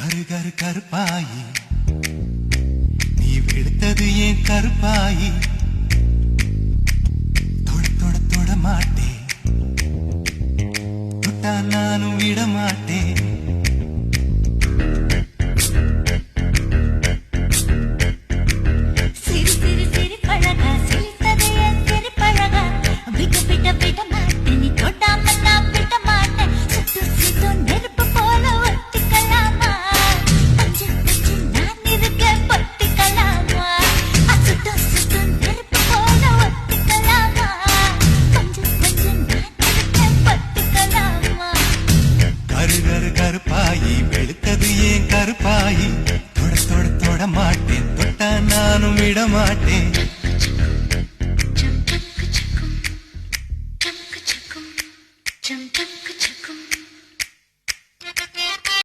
கரு கருப்பாயி நீ வெளுத்தது ஏன் கருப்பாயி தொட தொட தொட மாட்டேன் தொட்டா நானும் விட மாட்டேன் கருப்பாயி வெளுத்தது ஏன் கருப்பாயி தொட தொட தொட மாட்டேன் தொட்டா நானும் விட மாட்டேன்